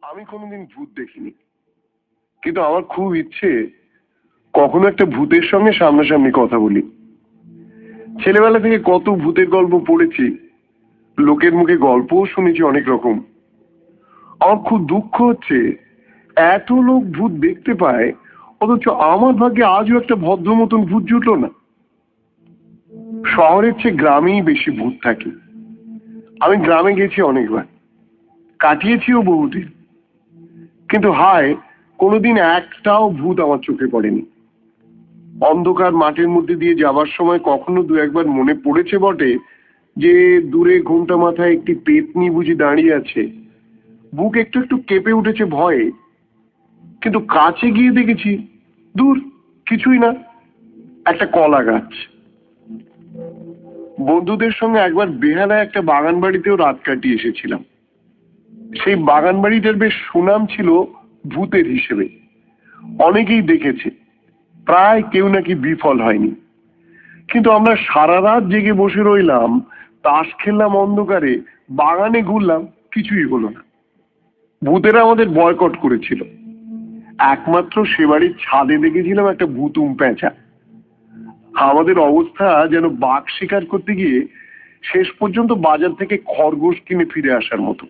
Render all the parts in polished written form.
আমি কোনোদিন ভূত দেখিনি, কিন্তু আমার খুব ইচ্ছে কখনো একটা ভূতের সঙ্গে সামনাসামনি কথা বলি। ছেলেবেলা থেকে কত ভূতের গল্প পড়েছি, লোকের মুখে গল্পও শুনেছি অনেক রকম। আমার খুব দুঃখ হচ্ছে এত লোক ভূত দেখতে পায়, অথচ আমার ভাগ্যে আজও একটা ভদ্র মতন ভূত জুটলো না। শহরের চেয়ে গ্রামেই বেশি ভূত থাকে। আমি গ্রামে গেছি অনেকবার, কাটিয়েছিও বহুদিন, কিন্তু হায়, কোনোদিন একটাও ভূত আমার চোখে পড়েনি। অন্ধকার মাঠের মধ্যে দিয়ে যাবার সময় কখনো দু একবার মনে পড়েছে বটে যে দূরে ঘোমটা মাথায় একটি পেতনি বুঝি দাঁড়িয়ে আছে। বুক একটু একটু কেঁপে উঠেছে ভয়ে, কিন্তু কাছে গিয়ে দেখেছি দূর কিছুই না, একটা কলা গাছ। বন্ধুদের সঙ্গে একবার বেহালায় একটা বাগান বাড়িতেও রাত কাটিয়ে এসেছিলাম। সেই বাগান বাড়িটার বেশ সুনাম ছিল ভূতের হিসেবে, অনেকেই দেখেছে, প্রায় কেউ নাকি বিফল হয়নি। কিন্তু আমরা সারা রাত জেগে বসে রইলাম, তাস খেললাম অন্ধকারে, বাগানে ঘুরলাম, কিছুই হলো না। ভূতেরা আমাদের বয়কট করেছিল। একমাত্র সে বাড়ির ছাদে দেখেছিলাম একটা ভূতুম প্যাঁচা। আমাদের অবস্থা যেন বাঘ শিকার করতে গিয়ে শেষ পর্যন্ত বাজার থেকে খরগোশ কিনে ফিরে আসার মতো।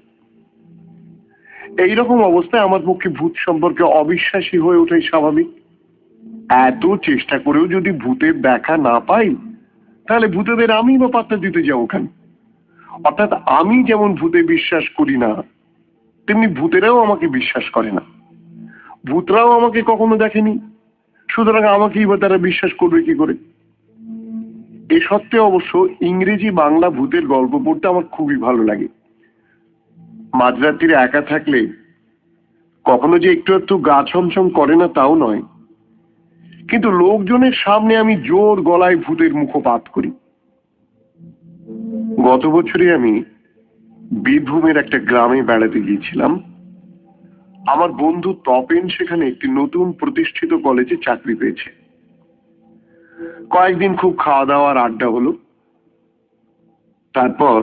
এইরকম অবস্থায় আমার পক্ষে ভূত সম্পর্কে অবিশ্বাসী হয়ে ওঠাই স্বাভাবিক। এত চেষ্টা করেও যদি ভূতের দেখা না পাই, তাহলে ভূতেদের আমি বা পাত্তা দিতে যাবো কেন? অর্থাৎ আমি যেমন ভূতে বিশ্বাস করি না, তেমনি ভূতেরাও আমাকে বিশ্বাস করে না। ভূতরাও আমাকে কখনো দেখেনি, সুতরাং আমাকেই বা তারা বিশ্বাস করবে কি করে? এ সত্ত্বেও অবশ্য ইংরেজি বাংলা ভূতের গল্প পড়তে আমার খুবই ভালো লাগে। মাঝরাত্রিরে একা থাকলে কখনো যে একটু একটু গা ছমছম করে না তাও নয়, কিন্তু লোকজনের সামনে আমি জোর গলায় ভূতের মুখপাত করি। গত বছরে আমি বীরভূমের একটা গ্রামে বেড়াতে গিয়েছিলাম। আমার বন্ধু তপেন সেখানে একটি নতুন প্রতিষ্ঠিত কলেজে চাকরি পেয়েছে। কয়েকদিন খুব খাওয়া দাওয়ার আড্ডা হলো। তারপর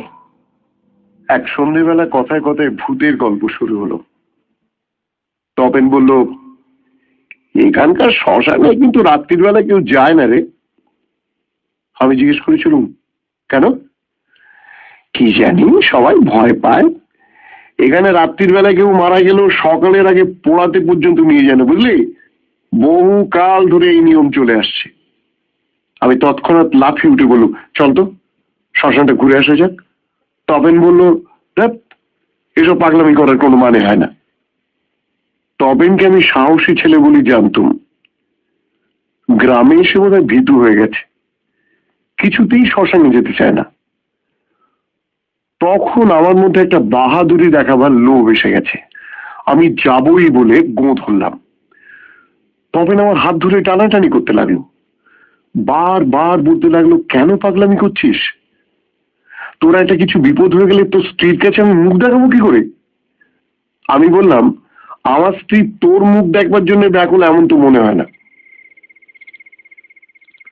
এক সন্ধ্যেবেলা কথায় কথায় ভূতের গল্প শুরু হলো। তপেন বলল, এখানকার শ্মশানে কিন্তু রাত্রির বেলা কেউ যায় না রে। আমি জিজ্ঞেস করেছিলাম, কেন? কি জানি, সবাই ভয় পায়। এখানে রাত্রির বেলা কেউ মারা গেলেও সকালের আগে পোড়াতে পর্যন্ত নিয়ে যায় না, বুঝলি? বহু কাল ধরে এই নিয়ম চলে আসছে। আমি তৎক্ষণাৎ লাফিয়ে উঠে বলল, চল তো শ্মশানটা ঘুরে আসা যাক। তপেন বলল, ধ্যাৎ, এসব পাগলামি করার কোনো মানে হয় না। তপেনকে আমি সাহসী ছেলে বলি জানতুম। গ্রামে এসে বোধহয় ভীতু হয়ে গেছে, কিছুতেই শ্মশানে যেতে চায় না। তখন আমার মধ্যে একটা বাহাদুরি দেখাবার লোভ এসে গেছে। আমি যাবই বলে গোঁ ধরলাম। তপেন আমার হাত ধরে টানাটানি করতে লাগলো, বারবার বলতে লাগলো, কেন পাগলামি করছিস? তোরা একটা কিছু বিপদ হয়ে গেলে তোর স্ত্রীর কাছে আমি মুখ দেখাবো কি করে? আমি বললাম, আমার স্ত্রী তোর মুখ দেখবার জন্য ব্যাকুল এমন তো মনে হয় না।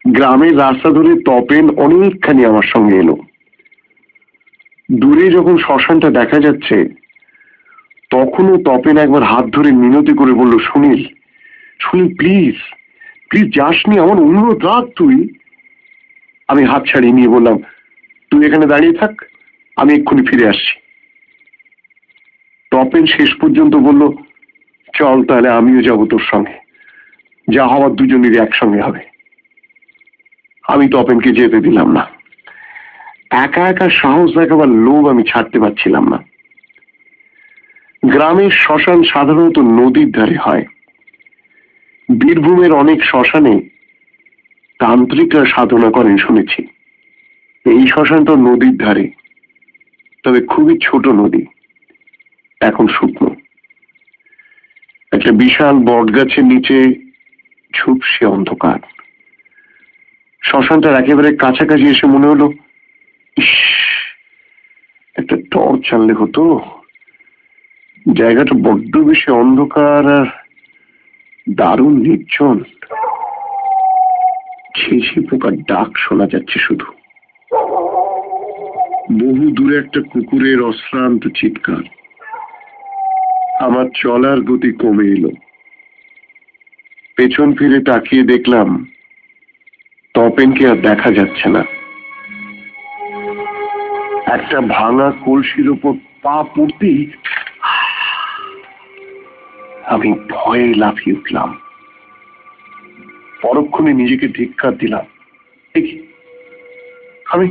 গ্রামের রাস্তা ধরে তপেন অনেকখানি আমার সঙ্গে এলো। দূরে যখন শ্মশানটা দেখা যাচ্ছে, তখনও তপেন একবার হাত ধরে মিনতি করে বলল, সুনীল, সুনীল, প্লিজ প্লিজ যাসনি, আমার অনুরোধ রাখ তুই। আমি হাত ছাড়িয়ে নিয়ে বললাম, তুই এখানে দাঁড়িয়ে থাক, আমি এক্ষুনি ফিরে আসছি। তপেন শেষ পর্যন্ত বলল, চল তাহলে আমিও যাব তোর সঙ্গে, যা হওয়ার দুজনেরই একসঙ্গে হবে। আমি তপেনকে যেতে দিলাম না। একা একা সাহস দেখাবার লোভ আমি ছাড়তে পারছিলাম না। গ্রামের শ্মশান সাধারণত নদীর ধারে হয়। বীরভূমের অনেক শ্মশানে তান্ত্রিকরা সাধনা করেন শুনেছি। এই শ্মশানটা নদীর ধারে, তবে খুবই ছোট নদী, এখন শুকনো। একটা বিশাল বট গাছের নিচে ঝুপসে অন্ধকার। শ্মশানটার একেবারে কাছাকাছি এসে মনে হলো, ইস, একটা টর্চ আনলে হতো। জায়গাটা বড্ড বেশি অন্ধকার আর দারুণ নির্জন। ঝিঝি পোকার ডাক শোনা যাচ্ছে শুধু। বহু দূরে একটা কুকুরের অশ্রান্ত চিৎকার। আমার চলার গতি কমে এলো। পেছন ফিরে তাকিয়ে দেখলাম তপেনকে আর দেখা যাচ্ছে না। একটা ভাঙা কলসির উপর পা পড়তেই আমি ভয়ে লাফিয়ে উঠলাম। পরক্ষণে নিজেকে ধিক্কার দিলাম। আমি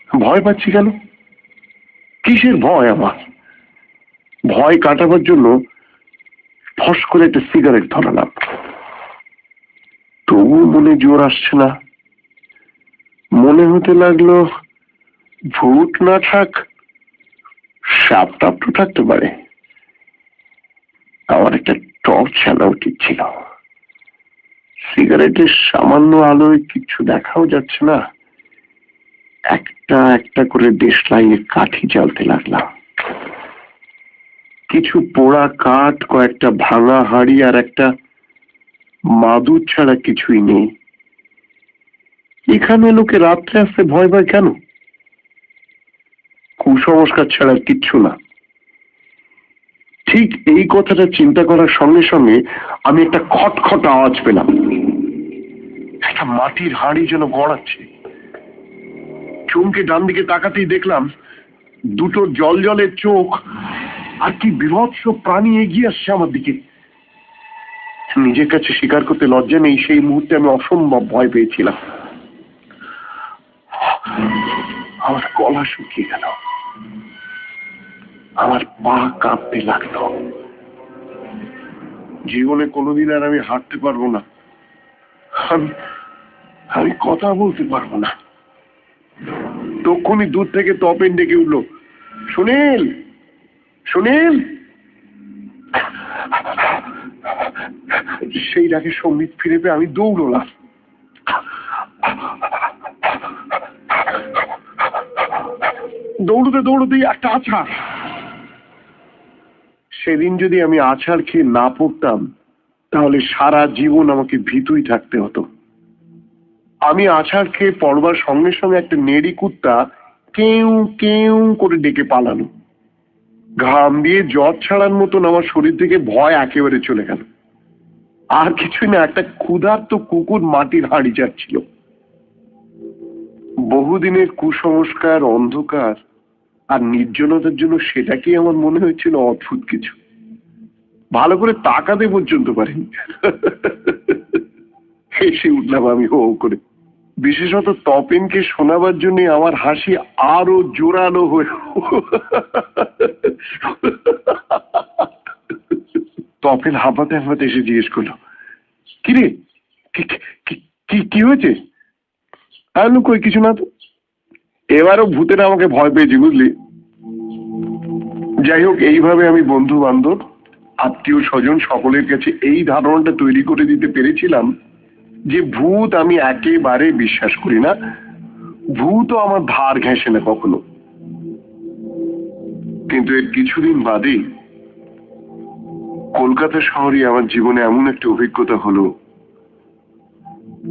ভয় পাচ্ছি কেন? কিসের ভয় আমার? ভয় কাটাবার জন্য ফস করে একটা সিগারেট ধরালাম। তবু মনে জোর আসছে না। মনে হতে লাগলো ভূত না থাক, সাপ টাপ তো থাকতে পারে। আমার একটা টর্চ আনা উচিত ছিল। সিগারেটের সামান্য আলোয় কিছু দেখাও যাচ্ছে না। একটা একটা করে দেশলাইয়ে কাঠি জ্বালতে লাগলাম। কিছু পোড়া কাঠ, কয়েকটা ভাঙা হাড়ি আর একটা মাদুর ছাড়া কিছুই নেই। এখানে লোকে রাত্রে আসতে ভয় পায় কেন? কুসংস্কার ছাড়া কিচ্ছু না। ঠিক এই কথাটা চিন্তা করার সঙ্গে সঙ্গে আমি একটা খটখট আওয়াজ পেলাম। একটা মাটির হাঁড়ি যেন গড়াচ্ছে। চমকে ডান দিকে তাকাতেই দেখলাম দুটো জলের চোখ আর কি বিভৎস প্রাণী এগিয়ে আসছে আমার দিকে। নিজের কাছে স্বীকার করতে লজ্জা নেই, সেই মুহূর্তে আমি অসম্ভব ভয় পেয়েছিলাম। আমার গলা শুকিয়ে গেল, আমার পা কাঁপতে লাগলো। জীবনে কোনোদিন আর আমি হাঁটতে পারবো না, আমি কথা বলতে পারবো না। তখনই দূর থেকে তপেন ডেকে উঠলো, সুনীল, সুনীল। সেই ডাকে সম্বিত ফিরে পেয়ে আমি দৌড়লাম। দৌড়তে দৌড়তেই একটা আছাড়। সেদিন যদি আমি আছাড় খেয়ে না পড়তাম তাহলে সারা জীবন আমাকে ভীতুই থাকতে হতো। আমি আছাড় খেয়ে পড়বার সঙ্গে সঙ্গে একটা নেড়ি কুত্তা কেউ কেউ করে ডেকে পালানো। ঘাম দিয়ে জ্বর ছাড়ার মতন আমার শরীর থেকে ভয় একেবারে চলে গেল। আর কিছুই না, একটা ক্ষুধার্ত কুকুর মাটির হাঁড়ি যাচ্ছিল। বহুদিনের কুসংস্কার, অন্ধকার আর নির্জনতার জন্য সেটাকেই আমার মনে হয়েছিল অদ্ভুত কিছু। ভালো করে তাকাতে পর্যন্ত পারিনি। হেসে উঠলাম আমি হো করে। বিশেষত তপেনকে শোনাবার জন্য আমার হাসি আরো জোরালো হয়ে। তপেন হাঁপাতে হাঁপাতে এসে জিজ্ঞেস করলো, কিরে কি হয়েছে? আমি কই কিছু না তো। এবারও ভূতেরা আমাকে ভয় পেয়েছি, বুঝলি। যাই হোক, এইভাবে আমি বন্ধু বান্ধব, আত্মীয় স্বজন সকলের কাছে এই ধারণাটা তৈরি করে দিতে পেরেছিলাম যে ভূত আমি একেবারে বিশ্বাস করি না, ভূতও আমার ধার ঘেঁষে না কখনো। কিন্তু এর কিছুদিন বাদেই কলকাতা শহরে আমার জীবনে এমন একটা অভিজ্ঞতা হলো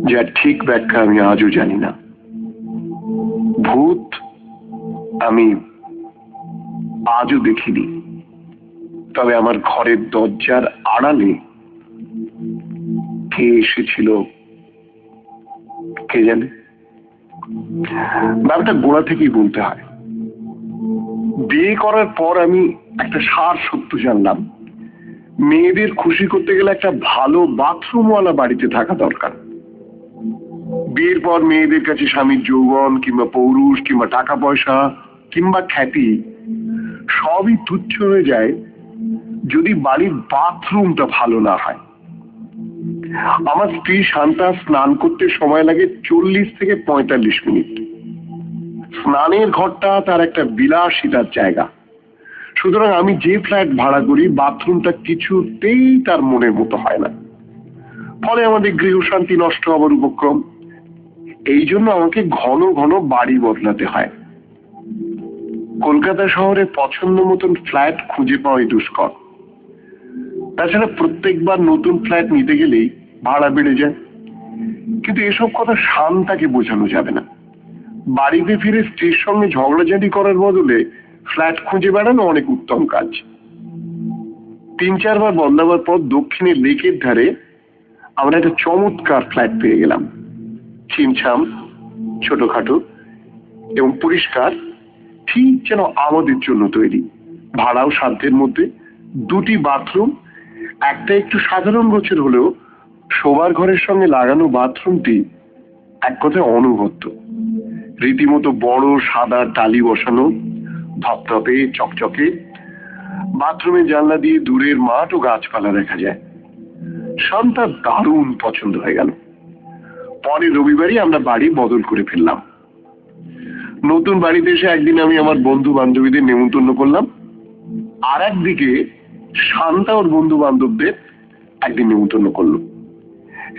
যার ঠিক ব্যাখ্যা আমি আজও জানি না। ভূত আমি আজও দেখিনি, তবে আমার ঘরের দরজার আড়ালে কে এসেছিল কে জানে। ব্যাপারটা গোড়া থেকেই বলতে হয়। বিয়ে করার পর আমি একটা সার সত্য জানলাম, মেয়েদের খুশি করতে গেলে একটা ভালো বাথরুমওয়ালা বাড়িতে থাকা দরকার। বিয়ের পর মেয়েদের কাছে স্বামীর যৌবন কিংবা পৌরুষ কিংবা টাকা পয়সা কিংবা খ্যাতি সবই তুচ্ছ হয়ে যায় যদি বাড়ির বাথরুমটা ভালো না হয়। আমার স্ত্রী শান্তা স্নান করতে সময় লাগে 40 থেকে 45 মিনিট। স্নানের ঘরটা তার একটা বিলাসিতার জায়গা। সুতরাং আমি যে ফ্ল্যাট ভাড়া করি, বাথরুমটা কিছুতেই তার মনের মতো হয় না। ফলে আমাদের গৃহশান্তি নষ্ট হবার উপক্রম। এই জন্য আমাকে ঘন ঘন বাড়ি বদলাতে হয়। কলকাতা শহরে পছন্দ মতন ফ্ল্যাট খুঁজে পাওয়াই দুষ্কর। তাছাড়া প্রত্যেকবার নতুন ফ্ল্যাট নিতে গেলেই ভাড়া বেড়ে যায়। কিন্তু এসব কথা শান্তাকে বোঝানো যাবে না। বাড়িতে ফিরে স্ত্রীর সঙ্গে ঝগড়াঝাটি করার বদলে ফ্ল্যাট খুঁজে বেড়ানো অনেক উত্তম কাজ। 3-4 বার বদলাবার পর দক্ষিণের লেকের ধারে আমরা একটা চমৎকার ফ্ল্যাট পেয়ে গেলাম। ছিমছাম, ছোটখাটো এবং পরিষ্কার, ঠিক যেন আমাদের জন্য তৈরি। ভাড়াও সাধ্যের মধ্যে, 2টি বাথরুম, একটা একটু সাধারণ গোছের হলেও শোবার ঘরের সঙ্গে লাগানো বাথরুমটি এক কথায় অনবদ্য। রীতিমতো বড় সাদা টালি বসানো, ধপধপে চকচকে। বাথরুমের জানলা দিয়ে দূরের মাঠ ও গাছপালা দেখা যায়। শান্তার দারুণ পছন্দ হয়ে গেল। পরের রবিবারই আমরা বাড়ি বদল করে ফেললাম। নতুন বাড়িতে এসে একদিন আমি আমার বন্ধু বান্ধবীদের নেমন্তন্ন করলাম, আর একদিকে শান্তা ওর বন্ধু বান্ধবদের একদিন নেমন্তন্ন করলো।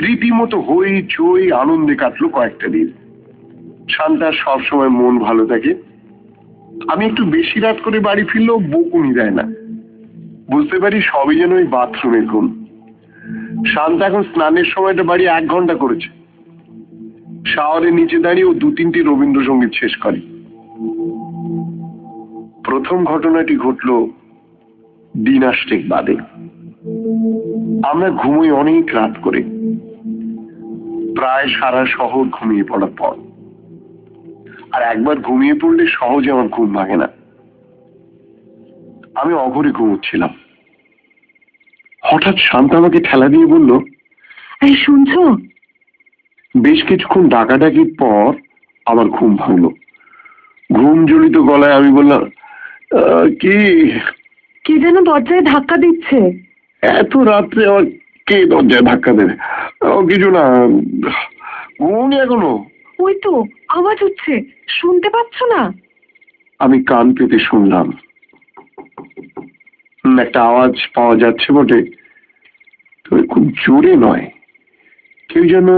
রীতিমতো হই চই আনন্দে কাটলো কয়েকটা দিন। শান্তার সবসময় মন ভালো থাকে। আমি একটু বেশি রাত করে বাড়ি ফিরলেও বকুনি দেয় না। বুঝতে পারি সবই যেন ওই বাথরুমের গুণ। শান্তা এখন স্নানের সময়টা বাড়ি 1 ঘন্টা করেছে। শাওয়ারের নিচে দাঁড়িয়ে ও 2-3টি রবীন্দ্রসঙ্গীত শেষ করে। প্রথম ঘটনাটি ঘটলো দিনাষ্টেক বাদে। আমরা ঘুমোই অনেক রাত করে, প্রায় সারা শহর ঘুমিয়ে পড়ার পর। আর একবার ঘুমিয়ে পড়লে সহজে আমার ঘুম ভাঙে না। আমি অঘরে ঘুমোচ্ছিলাম। হঠাৎ শান্তা আমাকে ঠেলা দিয়ে বলল, এই শুনছো? বেশ কিছুক্ষণ ডাকাডাকির পর আমার ঘুম ভাঙলো। ঘুম জড়িত গলায় আমি বললাম, কি? কে যেন দরজায় ধাক্কা দিচ্ছে। এত রাত্রে আমার কে দরজায় ধাক্কা দেবে? কিছু না, ঘুমনি এখনো। ওই তো আওয়াজ হচ্ছে, শুনতে পাচ্ছ না? আমি কান পেতে শুনলাম। একটা আওয়াজ পাওয়া যাচ্ছে বটে, তবে খুব জোরে নয়। কেউ যেন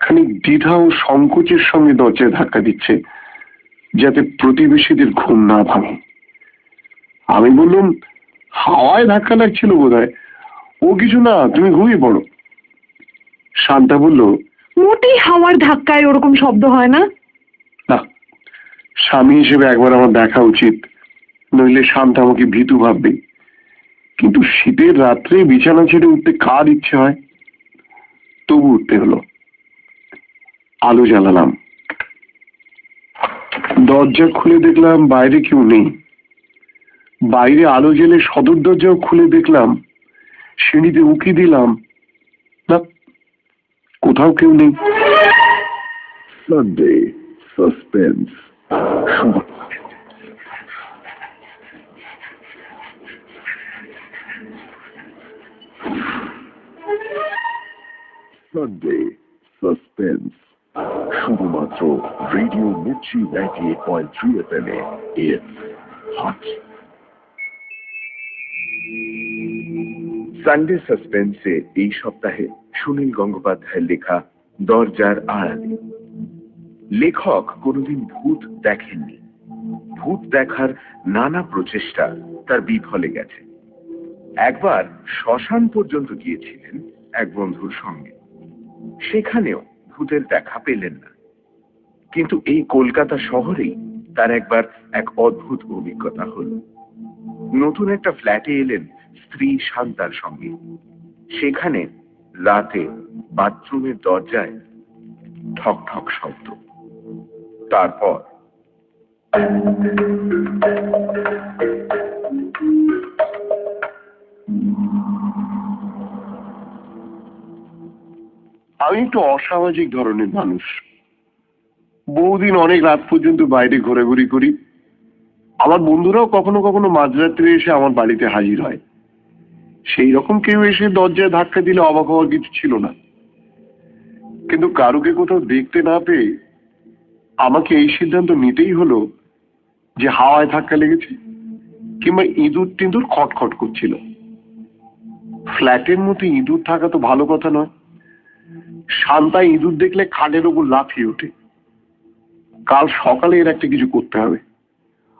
খানিক দ্বিধা ও সংকোচের সঙ্গে দরজায় ধাক্কা দিচ্ছে, যাতে প্রতিবেশীদের ঘুম না ভাঙে। আমি বললাম, হাওয়ায় ধাক্কা লাগছিল বোধহয়। ও কিছু না, তুমি ঘুমিয়ে পড়ো। শান্তা বলল, মোটেই হাওয়ার ধাক্কায় ওরকম শব্দ হয় না। না, স্বামী হিসেবে একবার আমার দেখা উচিত, নইলে শান্তা আমাকে ভীতু ভাববে। কিন্তু শীতের রাত্রে বিছানা ছেড়ে উঠতে কার ইচ্ছে হয়? তবু উঠতে হলো। আলো জ্বালালাম। দরজা খুলে দেখলাম বাইরে কেউ নেই। বাইরে আলো জ্বেলে সদর দরজাও খুলে দেখলাম। সিঁড়িতে উঁকি দিলাম, না, কোথাও কেউ নেই। Sunday suspense. সানডে সাসপেন্স শুধুমাত্র রেডিও মির্চি 98.3 FM এ। It's hot. সানডে সাসপেন্সে এই সপ্তাহে সুনীল গঙ্গোপাধ্যায়ের লেখা দরজার আড়ালে। লেখক কোনোদিন ভূত দেখেননি। ভূত দেখার নানা প্রচেষ্টা তার বিফলে গেছে। একবার শ্মশান পর্যন্ত গিয়েছিলেন এক বন্ধুর সঙ্গে। সেখানেও ভূতের দেখা পেলেন না। কিন্তু এই কলকাতা শহরেই তার একবার এক অদ্ভুত অভিজ্ঞতা হল। নতুন একটা ফ্ল্যাটে এলেন স্ত্রী শান্তার সঙ্গে। সেখানে রাতে বাথরুমের দরজায় ঠক ঠক শব্দ। তারপর আমি একটু অসামাজিক ধরনের মানুষ। বহুদিন অনেক রাত পর্যন্ত বাইরে ঘোরাঘুরি করি। আমার বন্ধুরাও কখনো কখনো মাঝরাত্রে এসে আমার বাড়িতে হাজির হয়। সেই রকম কেউ এসে দরজায় ধাক্কা দিলে অবাক হওয়ার কিছু ছিল না। কিন্তু কারুকে কোথাও দেখতে না পেয়ে আমাকে এই সিদ্ধান্ত নিতেই হলো যে হাওয়ায় ধাক্কা লেগেছে, কিংবা ইঁদুর টিঁদুর খটখট করছিল। ফ্ল্যাটের মধ্যে ইঁদুর থাকা তো ভালো কথা নয়। শান্তা ইঁদুর দেখলে খাটের ওপর লাফিয়ে ওঠে। কাল সকালে এর একটা কিছু করতে হবে।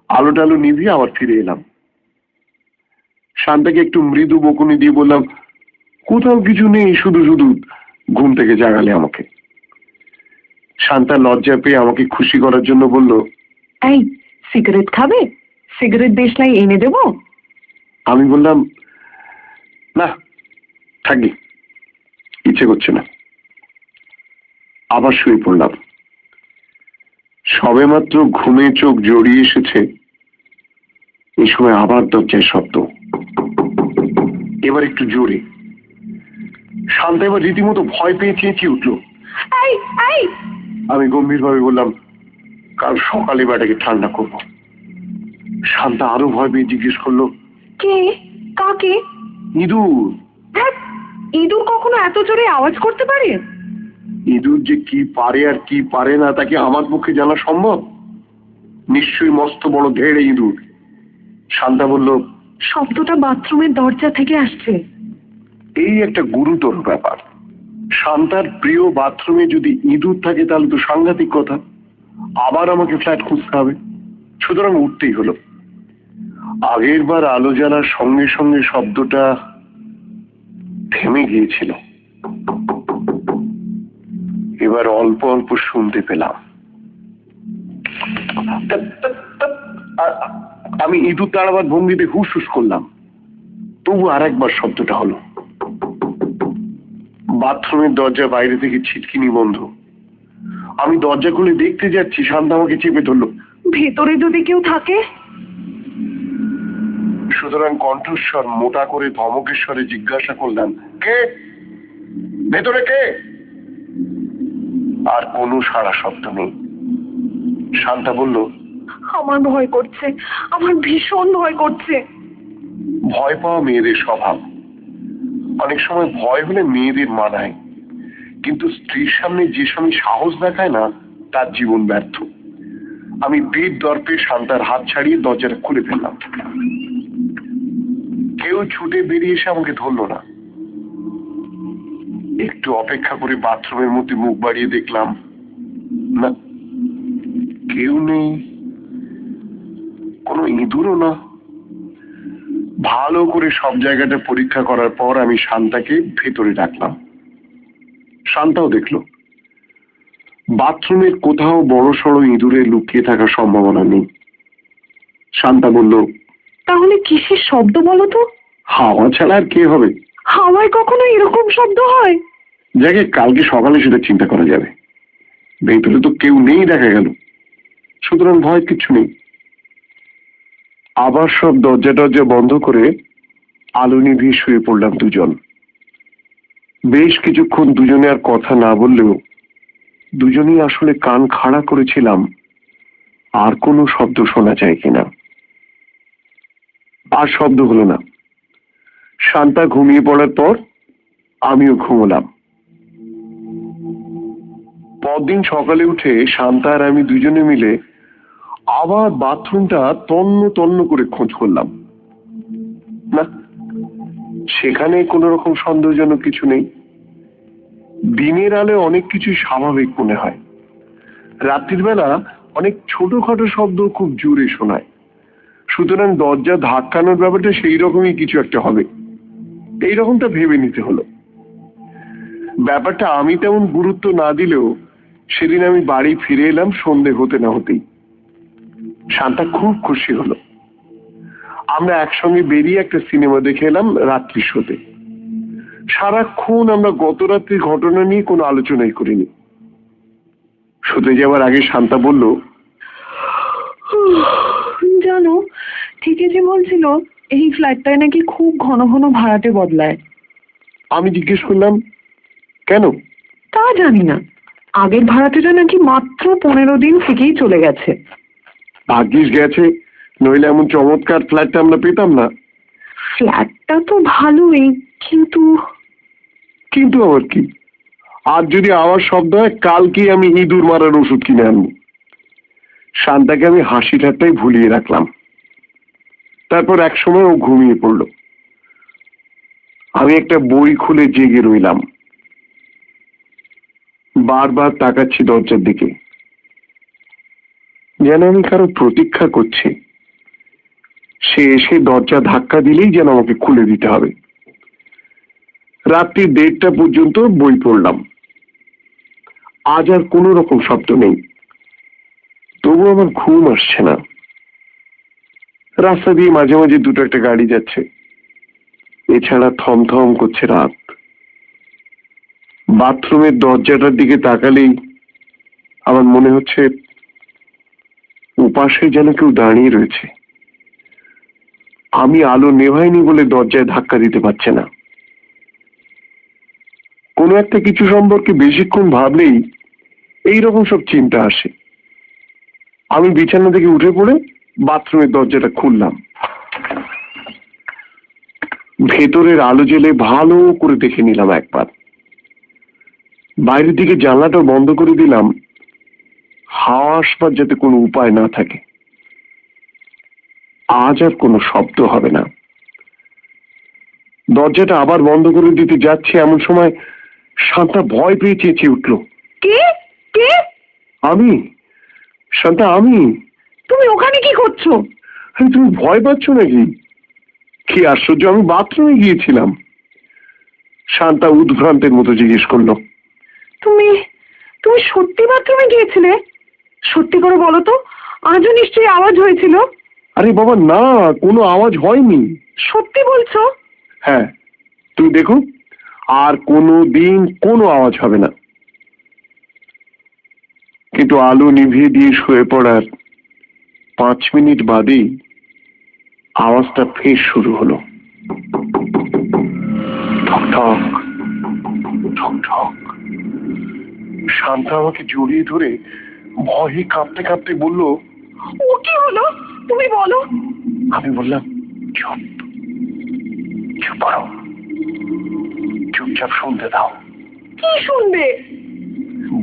আলো টালো নিভিয়ে আবার ফিরে এলাম। শান্তাকে একটু মৃদু বকুনি দিয়ে বললাম, কোথাও কিছু নেই, শুধু শুধু ঘুম থেকে জাগালে আমাকে। শান্তা লজ্জা পেয়ে আমাকে খুশি করার জন্য বলল, এই সিগারেট খাবে? সিগারেট দেশলাই এনে দেব? আমি বললাম, না থাকি, ইচ্ছে করছে না। আবার শুয়ে পড়লাম। সবেমাত্র ঘুমে চোখ জড়িয়ে এসেছে, এই সময় আবার দরজায় শব্দ, এবার একটু জোরে। শান্তা এবার রীতিমতো ভয় পেয়ে চেঁচিয়ে উঠলো। আমি গম্ভীরভাবে বললাম, কাল সকালে বাটাকে ঠান্ডা করবো। শান্তা আরো ভয় পেয়ে জিজ্ঞেস করলো, কে? কাকে? ইঁদুর। ইঁদুর কখনো এত জোরে আওয়াজ করতে পারে? ইঁদুর যে কি পারে আর কি পারে না তাকে আমার পক্ষে জানা সম্ভব? নিশ্চয়ই মস্ত বড় ধেড়ে ইঁদুর। শান্তা বলল, শব্দটা বাথরুমের দরজা থেকে আসছে। এই একটা গুরুতর ব্যাপার। শান্তার প্রিয় বাথরুমে যদি ইঁদুর থাকে তাহলে তো সাংঘাতিক কথা। আবার আমাকে ফ্ল্যাট খুঁজতে হবে। সুতরাং উঠতেই হলো। আগের বার আলো জ্বালার সঙ্গে সঙ্গে শব্দটা থেমে গিয়েছিল, এবার অল্প অল্প শুনতে পেলাম। আমি ইঁদুর তাড়াবার ভঙ্গিতে হুস হুস করলাম, তবু আর একবার শব্দটা হলো। বাথরুমের দরজা বাইরে থেকে ছিটকিনি বন্ধ। আমি দরজা খুলে দেখতে যাচ্ছি, শান্তা আমাকে চেপে ধরলো। ভেতরে যদি কেউ থাকে? সুতরাং কণ্ঠস্বর মোটা করে ধমকেশ্বরে জিজ্ঞাসা করলাম, কে? ভেতরে কে? আর কোনো সাড়া শব্দ নেই। শান্তা বলল, আমার ভয় করছে, আমার ভীষণ ভয় করছে। ভয় পাওয়া মেয়েদের স্বভাব। অনেক সময় ভয় হলে মেয়েদের মানায়, কিন্তু স্ত্রীর সামনে যে স্বামী সাহস দেখায় না তার জীবন ব্যর্থ। আমি বীর দর্পে শান্তার হাত ছাড়িয়ে দরজাটা খুলে ফেললাম। কেউ ছুটে বেরিয়ে এসে আমাকে ধরল না। একটু অপেক্ষা করে বাথরুমের মধ্যে মুখ বাড়িয়ে দেখলাম, না, কেউ নেই, কোনো ইঁদুরও না। ভালো করে সব জায়গাটা পরীক্ষা করার পর আমি শান্তাকে ভেতরে ডাকলাম। শান্তাও দেখলো বাথরুমের কোথাও বড় সড়ো ইঁদুরে লুকিয়ে থাকার সম্ভাবনা নেই। শান্তা বলল, তাহলে কিসের শব্দ বলো তো? হাওয়া ছাড়া আর কে হবে? হাওয়ায় কখনো এরকম শব্দ হয়? যাকে কালকে সকালে সেটা চিন্তা করা যাবে। ভেতরে তো কেউ নেই দেখা গেল, সুতরাং ভয় কিচ্ছু নেই। আবার সব দরজা টরজা বন্ধ করে আলো নিভিয়ে শুয়ে পড়লাম দুজন। বেশ কিছুক্ষণ দুজনে আর কথা না বললেও দুজনেই আসলে কান খাড়া করেছিলাম আর কোনো শব্দ শোনা যায় কিনা। আর শব্দ হলো না। শান্তা ঘুমিয়ে পড়ার পর আমিও ঘুমলাম। পরদিন সকালে উঠে শান্তা আর আমি দুজনে মিলে আবার বাথরুমটা তন্ন তন্ন করে খোঁজ করলাম। না, সেখানে কোনো রকম সন্দেহজনক কিছু নেই। দিনের আলো অনেক কিছু স্বাভাবিক মনে হয়। রাত্রির বেলা অনেক ছোটখাটো শব্দ খুব জোরে শোনায়। সুতরাং দরজা ধাক্কানোর ব্যাপারটা সেই রকমই কিছু একটা হবে, এই রকমটা ভেবে নিতে হলো। ব্যাপারটা আমি তেমন গুরুত্ব না দিলেও সেদিন আমি বাড়ি ফিরে এলাম সন্ধে হতে না হতেই। শান্তা খুব খুশি হলো। আমরা একসঙ্গে বেরিয়ে একটা সিনেমা দেখে এলাম রাত্রি শোতে। সারাক্ষণ আমরা গত রাত্রির ঘটনা নিয়ে কোনো আলোচনাই করিনি। শুতে যাওয়ার আগে শান্তা বলল, জানো, ঠিকই যে বলছিল এই ফ্ল্যাটটায় নাকি খুব ঘন ঘন ভাড়াটে বদলায়। আমি জিজ্ঞেস করলাম, কেন? তা জানি না, আগের ভাড়াটেরা নাকি মাত্র 15 দিন থেকেই চলে গেছে। ভাগ্যিস গেছে, নইলে এমন চমৎকার ফ্ল্যাটটা আমরা পেতাম না। ফ্ল্যাটটা তো ভালোই, কিন্তু কিন্তু আবার কি? আর যদি আওয়াজ শব্দ হয়, কালকে আমি ইঁদুর মারার ওষুধ কিনে আনবো। শান্তাকে আমি হাসি ঠাট্টাই ভুলিয়ে রাখলাম। তারপর এক সময় ও ঘুমিয়ে পড়ল। আমি একটা বই খুলে জেগে রইলাম। বারবার তাকাচ্ছি দরজার দিকে, যেন আমি কারো প্রতীক্ষা করছি। সে এসে দরজা ধাক্কা দিলেই যেন আমাকে খুলে দিতে হবে। রাত্রি 1:30 পর্যন্ত বই পড়লাম। আজ আর কোনো রকম শব্দ নেই, তবু আমার ঘুম আসছে না। রাস্তা দিয়ে মাঝে মাঝে দুটো একটা গাড়ি যাচ্ছে, এছাড়া থমথম করছে রাত। বাথরুমের দরজাটার দিকে তাকালেই আমার মনে হচ্ছে উপাসে যেন কেউ দাঁড়িয়ে রয়েছে। আমি আলো নেভাইনি বলে দরজায় ধাক্কা দিতে পারছে না। কোনো একটা কিছু সম্পর্কে বেশিক্ষণ ভাবলেই এইরকম সব চিন্তা আসে। আমি বিছানা থেকে উঠে পড়ে বাথরুমের দরজাটা খুললাম। ভেতরের আলো জ্বেলে ভালো করে দেখে নিলাম একবার। বাইরের দিকে জানলাটা বন্ধ করে দিলাম, হাওয়া আসবার যাতে কোনো উপায় না থাকে। আজ আর কোনো শব্দ হবে না। দরজাটা আবার বন্ধ করে দিতে যাচ্ছে এমন সময় শান্তা ভয় পেয়ে চেঁচিয়ে উঠল। কে কে? আমি। শান্তা, আমি। তুমি ওখানে কি করছো? আরে তুমি ভয় পাচ্ছ নাকি? কি আশ্চর্য, আমি বাথরুমে গিয়েছিলাম। শান্তা উদ্ভ্রান্তের মতো জিজ্ঞেস করলো। তুমি তুমি সত্যি বাথরুমে গিয়েছিলে? সত্যি করে বলো তো, আজও নিশ্চয়ই আওয়াজ হয়েছিল। আরে বাবা না, কোনো আওয়াজ হয়নি। সত্যি বলছো? হ্যাঁ, তুমি দেখো, আর কোনো দিন কোনো আওয়াজ হবে না। কিন্তু আলো নিভিয়ে দিয়ে শুয়ে পড়ার 5 মিনিট বাদেই আওয়াজটা ফের শুরু হলো। ঠক ঠক ঠক ঠক। শান্তা আমাকে জড়িয়ে ধরে ভয়ে কাঁপতে কাঁপতে বলল, ও কি হলো তুমি বলো। আমি বললাম, চুপ চুপ করো, চুপচাপ শুনতে দাও। কি শুনবে?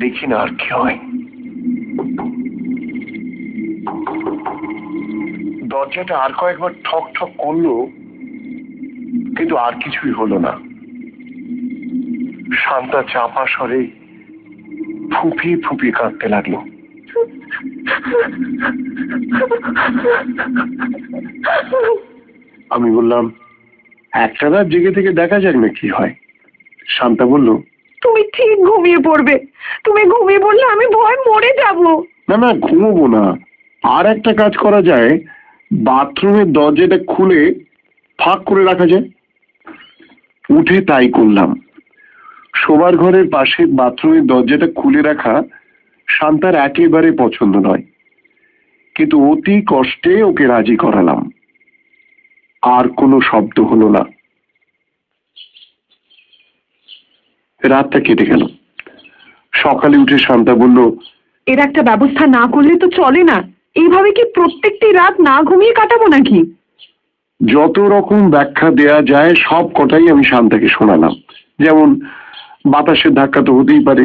দেখি না আর কি হয়। দরজাটা আর কয়েকবার ঠক ঠক করলো, কিন্তু আর কিছুই হলো না। শান্তা চাপা স্বরে ফুঁপিয়ে ফুঁপিয়ে কাঁদতে লাগলো। আমি বললাম, একটা রাত জেগে থেকে দেখা যাক না কি হয়। শান্তা বলল, তুমি ঠিক ঘুমিয়ে পড়বে। তুমি ঘুমিয়ে পড়লে আমি ভয় মরে যাব। না না, ঘুমোবো না। আর একটা কাজ করা যায়, বাথরুমের দরজাটা খুলে ফাঁক করে রাখা যায়। উঠে তাই করলাম। শোবার ঘরের পাশে বাথরুমের দরজাটা খুলে রাখা শান্তার একেবারে পছন্দ নয়, কিন্তু অতি কষ্টে ওকে রাজি করালাম। আর কোনো শব্দ হলো না। রাতটা কেটে গেল। সকালে উঠে শান্তা বলল, এর একটা ব্যবস্থা না করলে তো চলে না। এইভাবে কি প্রত্যেকটি রাত না ঘুমিয়ে কাটাবো নাকি? যত রকম ব্যাখ্যা দেয়া যায় সব কটাই আমি শান্তাকে শোনালাম। যেমন, বাতাসের ধাক্কা তো হতেই পারে,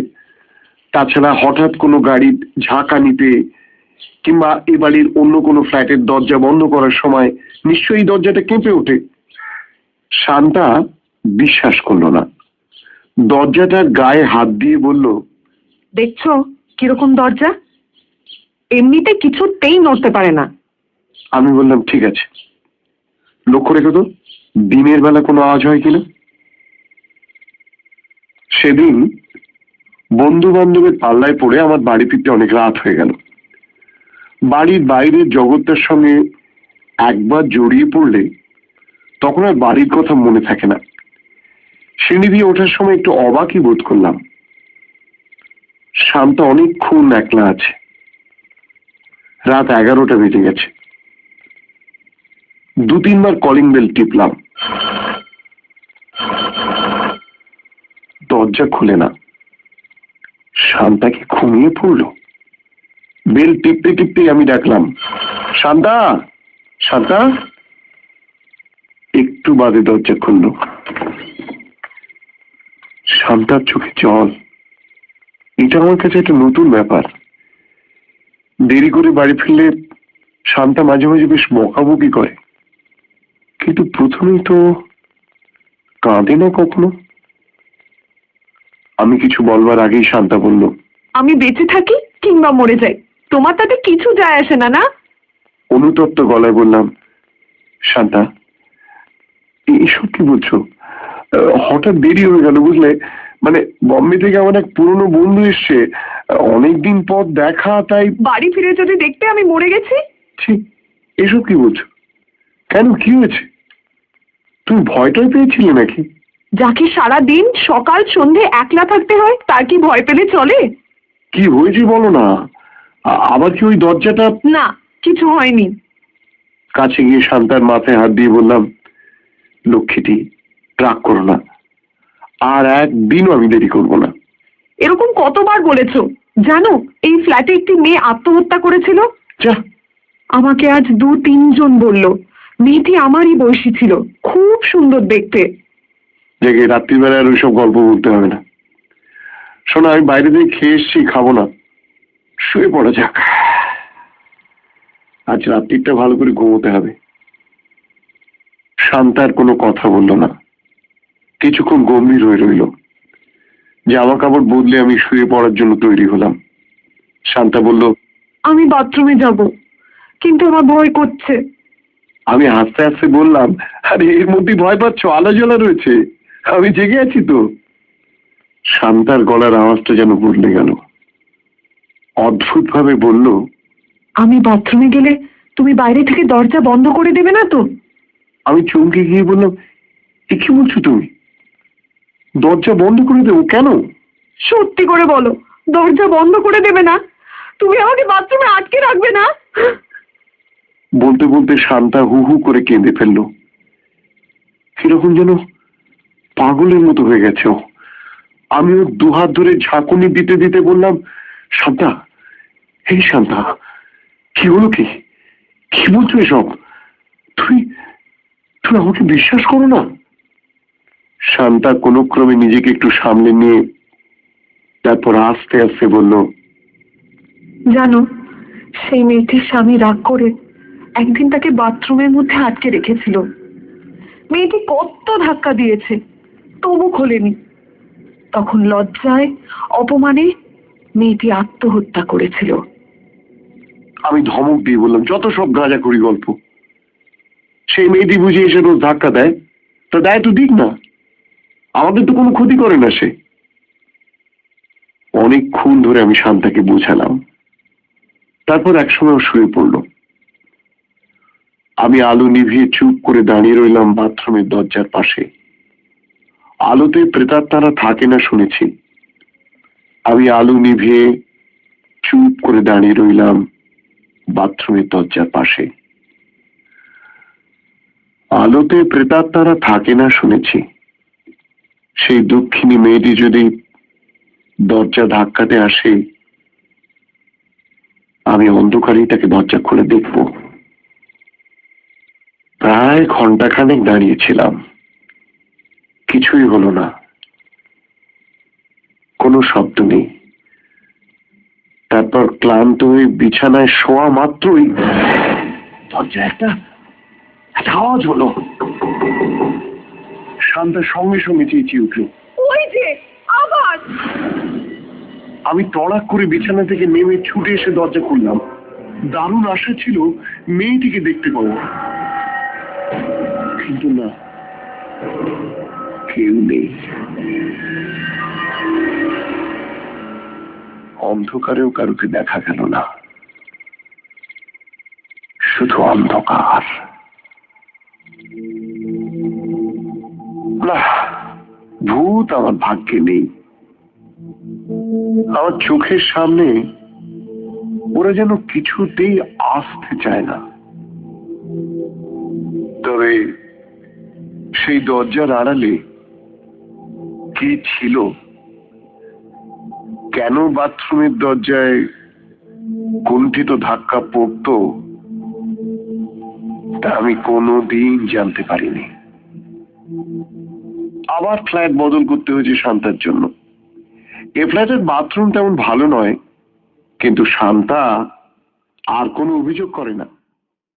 তাছাড়া হঠাৎ কোনো গাড়ির ঝাঁকানি পেয়ে, কিংবা এ বাড়ির অন্য কোনো ফ্ল্যাটের দরজা বন্ধ করার সময় নিশ্চয়ই দরজাটা কেঁপে ওঠে। শান্তা বিশ্বাস করলো না। দরজাটার গায়ে হাত দিয়ে বলল, দেখছো কিরকম দরজা, এমনিতে কিছুতেই নড়তে পারে না। আমি বললাম, ঠিক আছে, লক্ষ্য রেখো তো দিনের বেলা কোনো আওয়াজ হয় কিনা। সেদিন বন্ধু বান্ধবের পাল্লায় পড়ে আমার বাড়ি ফিরতে অনেক রাত হয়ে গেল। বাড়ির বাইরের জগৎটার সঙ্গে একবার জড়িয়ে পড়লে তখন আর বাড়ির কথা মনে থাকে না। সিঁড়ি দিয়ে ওঠার সময় একটু অবাকই বোধ করলাম। শান্তা অনেকক্ষণ একলা আছে। রাত 11টা বেজে গেছে। 2-3 বার কলিং বেল টিপলাম, দরজা খুলে না। শান্তা কি ঘুমিয়ে পড়লো? বেল টিপতে টিপতেই আমি ডাকলাম, শান্তা শান্তা। একটু বাদে দরজা খুললো। শান্তার চোখে জল। এটা আমার কাছে একটা নতুন ব্যাপার। দেরি করে বাড়ি ফিরলে শান্তা মাঝে মাঝে বেশ বকাবকি করে, কিন্তু প্রথমেই তো কাঁদে না কখনো। আমি কিছু বলবার আগেই শান্তা বলল, আমি বেঁচে থাকি কিংবা মরে যাই, তোমার তাতে কিছু যায় আসে না, না? অনুতপ্ত গলায় বললাম, শান্তা, এইসব কি বলছো? হঠাৎ দেরি হয়ে গেল বুঝলে। মানে বম্বে থেকে আমার এক পুরনো বন্ধু এসছে, অনেকদিন পর দেখা, তাই। বাড়ি ফিরে যদি দেখতে আমি মরে গেছি। ঠিক, এসব কি বলছো? কেন, কি হয়েছে? তুমি ভয়টাই পেয়েছিলে নাকি? যাকে সারা দিন সকাল সন্ধে একলা থাকতে হয় তার কি ভয় পেলে চলে? কি হয়েছে বলো না। আবার কি ওই দরজাটা? না, কিছু হয়নি। কাছে গিয়ে শান্তার মাথায় হাত দিয়ে বললাম, লক্ষ্মীটি, রাগ করো না, আর একদিনও আমি দেরি করবো না। এরকম কতবার বলেছো? জানো এই ফ্ল্যাটে একটি মেয়ে আত্মহত্যা করেছিল। যা। আমাকে আজ 2-3 জন বলল। মেয়েটি আমারই বয়সী ছিল, খুব সুন্দর দেখতে। দেখে রাত্রিবেলা আর ওইসব গল্প বলতে হবে না। শোনো, আমি বাইরে থেকে খেয়ে এসছি, খাবো না, শুয়ে পড়া যাক। আজ রাত্রিটা ভালো করে ঘুমোতে হবে। শান্তার কোনো কথা বললো না, কিছুক্ষণ গম্ভীর হয়ে রইল। জামা কাপড় বদলে আমি শুয়ে পড়ার জন্য তৈরি হলাম। শান্তা বলল, আমি বাথরুমে যাব, কিন্তু আমার ভয় করছে। আমি হাসতে হাসতে বললাম, আরে এর মধ্যে ভয় পাচ্ছ? আলো জ্বলা রয়েছে, আমি জেগে আছি তো। শান্তার গলার আওয়াজটা যেন বদলে গেল। অদ্ভুত ভাবে বলল, আমি বাথরুমে গেলে তুমি বাইরে থেকে দরজা বন্ধ করে দেবে না তো? আমি চমকে গিয়ে বললাম, এ কি বলছো তুমি? দরজা বন্ধ করে দেবো কেন? সত্যি করে বলো, দরজা বন্ধ করে দেবে না? তুমি আমাকে বাথরুমে আটকে রাখবে না? বলতে বলতে শান্তা হু হু করে কেঁদে ফেললো। কিরকম যেন পাগলের মতো হয়ে গেছে ও। আমি ওর দুহাত ধরে ঝাঁকুনি দিতে দিতে বললাম, শান্তা, এই শান্তা, কি হলো? কি কি বলছো এসব? তুই তুই আমাকে বিশ্বাস করো না? শান্তা কোনো ক্রমে নিজেকে একটু সামলে নিয়ে তারপর আস্তে আস্তে বলল, জানো, সেই মেয়েটির স্বামী রাগ করে একদিন তাকে বাথরুমের মধ্যে আটকে রেখেছিল। মেয়েটি কত ধাক্কা দিয়েছে, তবু খোলেনি। তখন লজ্জায় অপমানে মেয়েটি আত্মহত্যা করেছিল। আমি ধমক দিয়ে বললাম, যত সব গাঁজাখড়ি গল্প। সেই মেয়েটি বুঝে এসে রোজ ধাক্কা দেয়, তা দেয় তো দিক না, আমাদের তো কোনো ক্ষতি করে না সে। অনেকক্ষণ ধরে আমি শান্তাকে বোঝালাম। তারপর একসময় ও শুয়ে পড়ল। আমি আলো নিভিয়ে চুপ করে দাঁড়িয়ে রইলাম বাথরুমের দরজার পাশে। আলোতে প্রেতাত্মারা থাকে না শুনেছি। আমি আলো নিভিয়ে চুপ করে দাঁড়িয়ে রইলাম বাথরুমের দরজার পাশে। আলোতে প্রেতাত্মারা থাকে না শুনেছি। সেই দক্ষিণী মেয়েটি যদি দরজা ধাক্কাতে আসে, আমি অন্ধকারেই তাকে দরজা খুলে দেখব। প্রায় ঘন্টাখানেক দাঁড়িয়েছিলাম, কিছুই হলো না, কোনো শব্দ নেই। তারপর ক্লান্ত হয়ে বিছানায় শোয়া মাত্রই দরজা একটা আওয়াজ হলো। শান্তা সঙ্গে সঙ্গে চেঁচিয়ে উঠল, ওই যে আবার! আমি তড়াক করে বিছানা থেকে নেমে ছুটে এসে দরজা খুললাম। দারুণ আশা ছিল মেয়েটিকে দেখতে পাবো, কিন্তু না, কেউ নেই। অন্ধকারেও কারুকে দেখা গেল না, শুধু অন্ধকার। না, ভূত আমার ভাগ্যে নেই। আমার চোখের সামনে ওরা যেন কিছুতেই আসতে চায় না। তবে সেই দরজার আড়ালে কি ছিল, কেন বাথরুমের দরজায় কুণ্ঠিত ধাক্কা পড়তো, তা আমি কোনোদিন জানতে পারিনি। আবার ফ্ল্যাট বদল করতে হয়েছে শান্তার জন্য। এ ফ্ল্যাটের বাথরুম তেমন ভালো নয়, কিন্তু শান্তা আর কোনো অভিযোগ করে না।